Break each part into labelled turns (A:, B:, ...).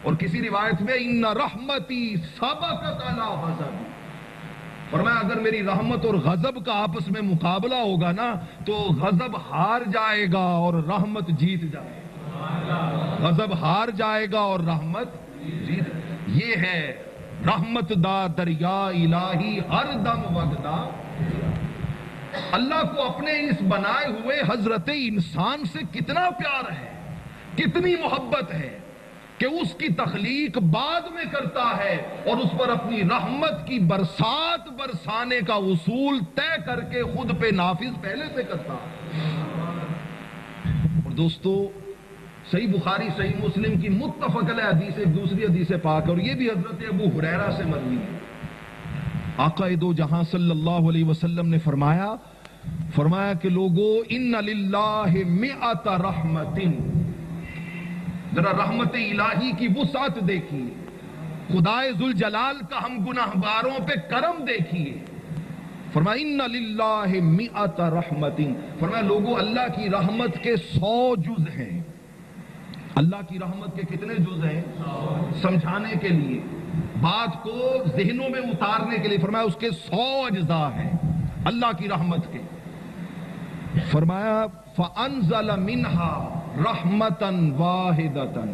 A: اور کسی روایت میں ان رحمتی سبقت علی غضبی، فرمایا اگر میری رحمت اور غضب کا آپس میں مقابلہ ہوگا نا تو غضب ہار جائے گا اور رحمت جیت جائے گا، غضب ہار جائے گا اور رحمت جیت۔ یہ ہے رحمت دا دریا الہی ہر دم وگدا۔ اللہ کو اپنے اس بنائے ہوئے حضرت انسان سے کتنا پیار ہے، کتنی محبت ہے کہ اس کی تخلیق بعد میں کرتا ہے اور اس پر اپنی رحمت کی برسات برسانے کا اصول طے کر کے خود پہ نافذ پہلے سے کرتا ہے۔ اور دوستو صحیح بخاری صحیح مسلم کی متفق علیہ حدیث ایک دوسری حدیث پاک ہے، اور یہ بھی حضرت ابو ہریرہ سے مروی ہے۔ آقا دو جہاں صلی اللہ علیہ وسلم نے فرمایا کہ لوگو ان للہ مئۃ رحمت، ذرا رحمت الہی کی وسعت دیکھیے، خدائے ذوالجلال کا ہم گناہ باروں پہ کرم دیکھیے۔ فرمایا ان للہ مئۃ رحمت، فرمایا لوگو اللہ کی رحمت کے 100 جز ہیں۔ اللہ کی رحمت کے کتنے جز ہیں؟ سمجھانے کے لیے، بات کو ذہنوں میں اتارنے کے لیے، فرمایا اس کے 100 اجزاء ہیں اللہ کی رحمت کے۔ فرمایا فَأَنزَلَ مِنْهَا رَحْمَةً وَاحِدَةً،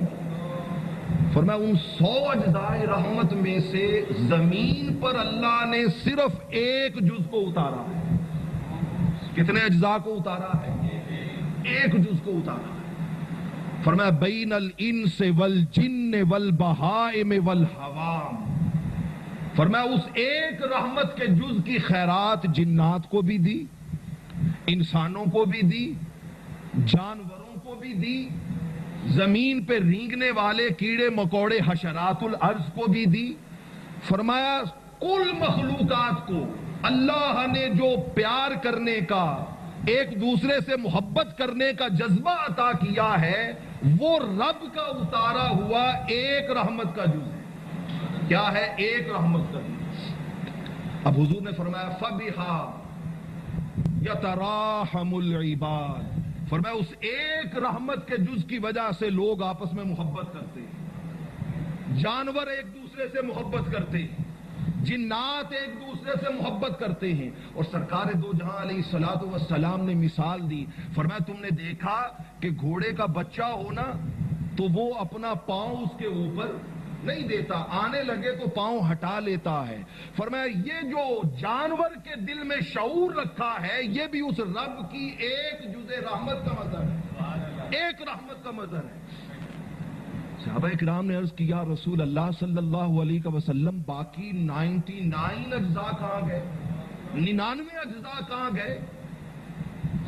A: فرمایا ان 100 اجزاء رحمت میں سے زمین پر اللہ نے صرف ایک جز کو اتارا ہے۔ کتنے اجزاء کو اتارا ہے؟ ایک جز کو اتارا ہے۔ فرمایا بین الانس والجن والبہائم والحوام، فرمایا اس ایک رحمت کے جز کی خیرات جنات کو بھی دی، انسانوں کو بھی دی، جانوروں کو بھی دی، زمین پہ رینگنے والے کیڑے مکوڑے حشرات الارض کو بھی دی۔ فرمایا کل مخلوقات کو اللہ نے جو پیار کرنے کا، ایک دوسرے سے محبت کرنے کا جذبہ عطا کیا ہے، وہ رب کا اتارا ہوا ایک رحمت کا جز ہے۔ کیا ہے؟ ایک رحمت کا جز۔ اب حضور نے فرمایا فَبِهَا يَتَرَاحَمُ الْعِبَادِ، فرمایا اس ایک رحمت کے جز کی وجہ سے لوگ آپس میں محبت کرتے ہیں، جانور ایک دوسرے سے محبت کرتے ہیں، جنات ایک دوسرے سے محبت کرتے ہیں۔ اور سرکار دو جہاں علیہ الصلوۃ والسلام نے مثال دی، فرمایا تم نے دیکھا کہ گھوڑے کا بچہ ہونا تو وہ اپنا پاؤں اس کے اوپر نہیں دیتا، آنے لگے تو پاؤں ہٹا لیتا ہے۔ فرمایا یہ جو جانور کے دل میں شعور رکھا ہے، یہ بھی اس رب کی ایک جز رحمت کا مظہر ہے، ایک رحمت کا مظہر ہے۔ صحابہ کرام نے عرض کیا رسول اللہ صلی اللہ علیہ وسلم باقی 99 اجزاء کہاں گئے؟ 99 اجزاء کہاں گئے؟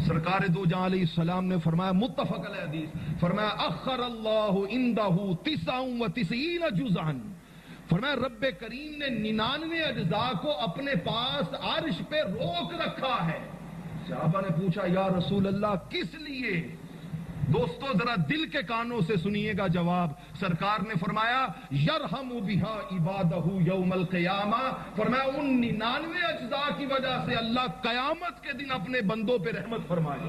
A: سرکار دو جہاں علیہ السلام نے فرمایا متفق علیہ حدیث، فرمایا اخر اللہ عنده 99 جزءا، فرمایا رب کریم نے 99 اجزاء کو اپنے پاس عرش پہ روک رکھا ہے۔ صحابہ نے پوچھا یا رسول اللہ کس لیے؟ دوستو ذرا دل کے کانوں سے سنیے گا جواب۔ سرکار نے فرمایا یرحم بها عبادہ یوم القیامہ، فرمایا ان 99 اجزاء کی وجہ سے اللہ قیامت کے دن اپنے بندوں پہ رحمت فرمائے۔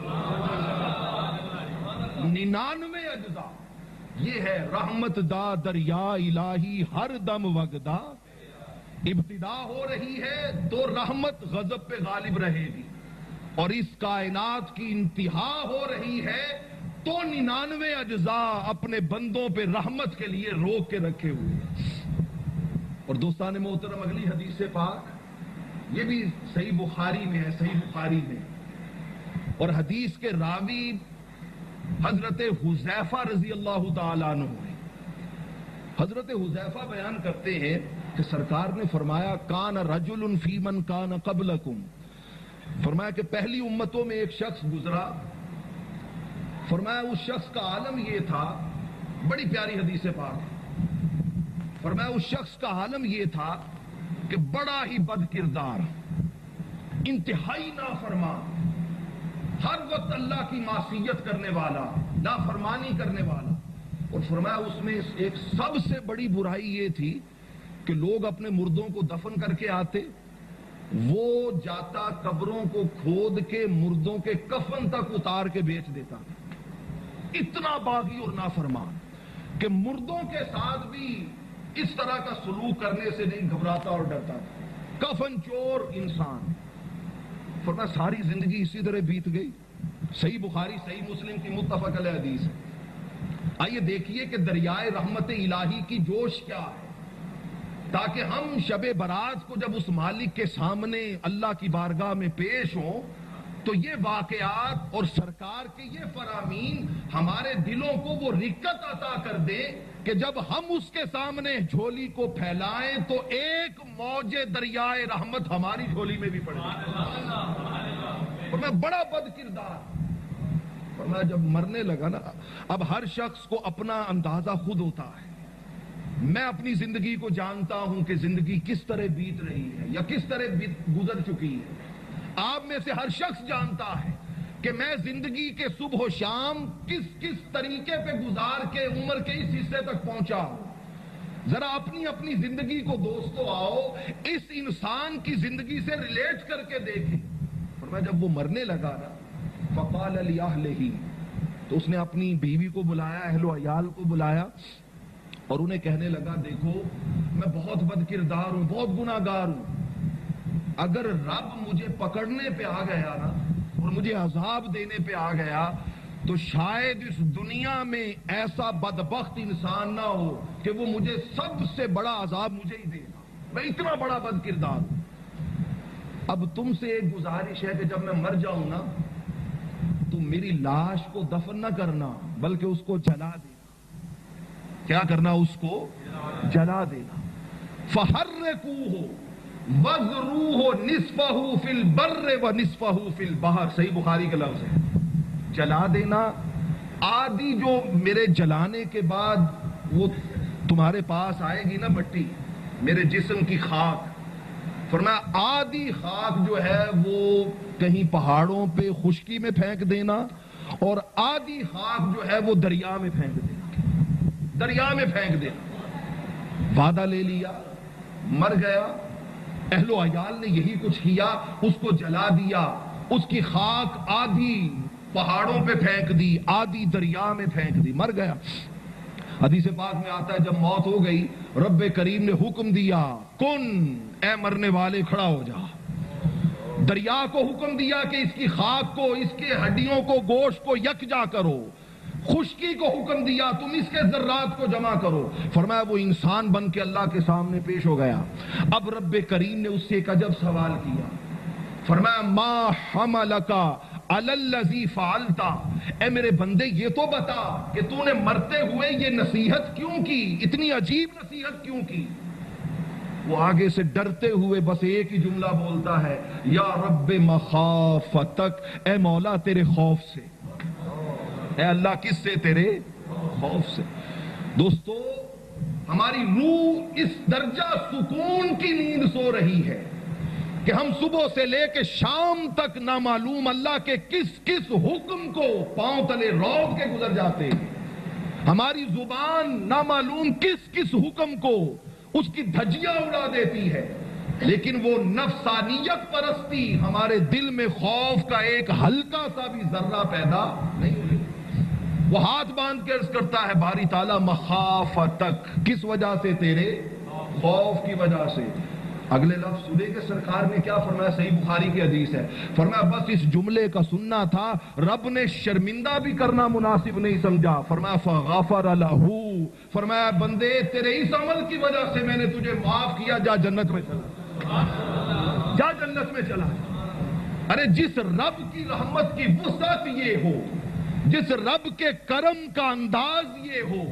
A: 99 اجزاء، یہ ہے رحمت دا دریا الہی ہر دم وگدا۔ ابتدا ہو رہی ہے تو رحمت غضب پہ غالب رہے گی، اور اس کائنات کی انتہا ہو رہی ہے تو 99 اجزاء اپنے بندوں پہ رحمت کے لیے روک کے رکھے ہوئے۔ اور دوستان محترم اگلی حدیث پاک یہ بھی صحیح بخاری میں ہے، صحیح بخاری میں، اور حدیث کے راوی حضرت حذیفہ رضی اللہ تعالیٰ عنہ ہے۔ حضرت حذیفہ بیان کرتے ہیں کہ سرکار نے فرمایا کان رجل فی من کان قبلکم، فرمایا کہ پہلی امتوں میں ایک شخص گزرا، فرمایا اس شخص کا عالم یہ تھا، بڑی پیاری حدیث پاک، فرمایا اس شخص کا عالم یہ تھا کہ بڑا ہی بد کردار، انتہائی نافرمان، ہر وقت اللہ کی معصیت کرنے والا، نافرمانی کرنے والا۔ اور فرمایا اس میں ایک سب سے بڑی برائی یہ تھی کہ لوگ اپنے مردوں کو دفن کر کے آتے، وہ جاتا قبروں کو کھود کے مردوں کے کفن تک اتار کے بیچ دیتا تھا، اتنا باغی اور نافرمان۔ کہ مردوں کے ساتھ بھی اس طرح کا سلوک کرنے سے نہیں گھبراتا اور ڈرتا تھا. کفن چور انسان. فرمایا ساری زندگی اسی طرح بیت گئی. صحیح بخاری صحیح مسلم کی متفق علیہ حدیث ہے. آئیے دیکھیے کہ دریائے رحمت الہی کی جوش کیا ہے، تاکہ ہم شب برات کو جب اس مالک کے سامنے اللہ کی بارگاہ میں پیش ہوں تو یہ واقعات اور سرکار کے یہ فرامین ہمارے دلوں کو وہ رکت عطا کر دے کہ جب ہم اس کے سامنے جھولی کو پھیلائیں تو ایک موج دریائے رحمت ہماری جھولی میں بھی پڑے. اور میں بڑا بد کردار. اور میں جب مرنے لگا نا، اب ہر شخص کو اپنا اندازہ خود ہوتا ہے. میں اپنی زندگی کو جانتا ہوں کہ زندگی کس طرح بیت رہی ہے یا کس طرح گزر چکی ہے. آپ میں سے ہر شخص جانتا ہے کہ میں زندگی کے صبح و شام کس طریقے پہ گزار کے عمر کے اس حصے تک پہنچا ہوں. ذرا اپنی اپنی زندگی کو دوستو آؤ اس انسان کی زندگی سے ریلیٹ کر کے دیکھیں. اور میں جب وہ مرنے لگا نا، فقال لأہلہ، تو اس نے اپنی بیوی کو بلایا، اہل و عیال کو بلایا اور انہیں کہنے لگا دیکھو میں بہت بد کردار ہوں، بہت گناہ گار ہوں. اگر رب مجھے پکڑنے پہ آ گیا نا اور مجھے عذاب دینے پہ آ گیا تو شاید اس دنیا میں ایسا بدبخت انسان نہ ہو کہ وہ مجھے سب سے بڑا عذاب مجھے ہی دے گا. میں اتنا بڑا بد کردار ہوں. اب تم سے ایک گزارش ہے کہ جب میں مر جاؤں نا تو میری لاش کو دفن نہ کرنا بلکہ اس کو جلا دینا. کیا کرنا؟ اس کو جلا دینا. فحرقوہ وَذْرُوهُ نِصْفَهُ فِي الْبَرِّ وَنِصْفَهُ فِي الْبَحْرِ. صحیح بخاری کا لفظ ہے. جلا دینا، آدھی جو میرے جلانے کے بعد وہ تمہارے پاس آئے گی نا مٹی، میرے جسم کی خاک، فرمایا آدھی خاک جو ہے وہ کہیں پہاڑوں پہ خشکی میں پھینک دینا اور آدھی خاک جو ہے وہ دریا میں پھینک دینا. دریا میں پھینک دینا. وعدہ لے لیا، مر گیا. اہل و عیال نے یہی کچھ کیا، اس کو جلا دیا. اس کی خاک آدھی پہاڑوں پہ پھینک دی، آدھی دریا میں پھینک دی، مر گیا. حدیث پاک میں آتا ہے جب موت ہو گئی رب کریم نے حکم دیا کن، اے مرنے والے کھڑا ہو جا. دریا کو حکم دیا کہ اس کی خاک کو، اس کے ہڈیوں کو، گوشت کو یکجا کرو. خشکی کو حکم دیا تم اس کے ذرات کو جمع کرو. فرمایا وہ انسان بن کے اللہ کے سامنے پیش ہو گیا. اب رب کریم نے اس سے ایک عجب سوال کیا. فرمایا ما حملک علی الذی فعلت، اے میرے بندے یہ تو بتا کہ تو نے مرتے ہوئے یہ نصیحت کیوں کی، اتنی عجیب نصیحت کیوں کی. وہ آگے سے ڈرتے ہوئے بس ایک ہی جملہ بولتا ہے یا رب مخافتک، اے مولا تیرے خوف سے. اے اللہ کس سے؟ تیرے خوف سے. دوستو ہماری روح اس درجہ سکون کی نیند سو رہی ہے کہ ہم صبح سے لے کے شام تک نامعلوم اللہ کے کس کس حکم کو پاؤں تلے روض کے گزر جاتے ہیں. ہماری زبان نامعلوم کس کس حکم کو اس کی دھجیاں اڑا دیتی ہے، لیکن وہ نفسانیت پرستی ہمارے دل میں خوف کا ایک ہلکا سا بھی ذرہ پیدا نہیں ہوئی. وہ ہاتھ باندھ کے عرض کرتا ہے باری تعالیٰ مخافتک، کس وجہ سے؟ تیرے خوف کی وجہ سے. اگلے لفظ سنے کہ سرکار نے کیا فرمایا؟ صحیح بخاری کی حدیث ہے. فرمایا بس اس جملے کا سننا تھا، رب نے شرمندہ بھی کرنا مناسب نہیں سمجھا. فرمایا فغفر لہ، فرمایا بندے تیرے اس عمل کی وجہ سے میں نے تجھے معاف کیا، جا جنت میں چلا، جا جنت میں چلا. ارے جس رب کی رحمت کی وسعت یہ ہو، جس رب کے کرم کا انداز یہ ہو،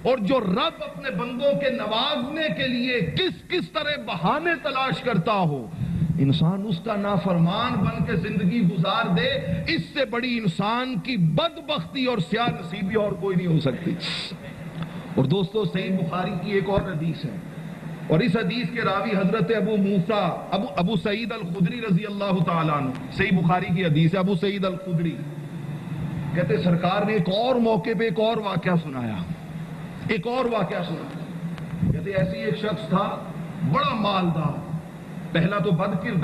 A: اور جو رب اپنے بندوں کے نوازنے کے لیے کس کس طرح بہانے تلاش کرتا ہو، انسان اس کا نافرمان بن کے زندگی گزار دے، اس سے بڑی انسان کی بدبختی اور سیاہ نصیبی اور کوئی نہیں ہو سکتی. اور دوستو صحیح بخاری کی ایک اور حدیث ہے، اور اس حدیث کے راوی حضرت ابو سعید الخدری رضی اللہ تعالیٰ عنہ. صحیح بخاری کی حدیث ہے. ابو سعید الخدری کہتے سرکار نے ایک اور موقع پہ ایک اور واقعہ سنایا. ایک اور واقعہ سنا. کہتے ایسی ایک شخص تھا بڑا مالدار، پہلا تو بد کردار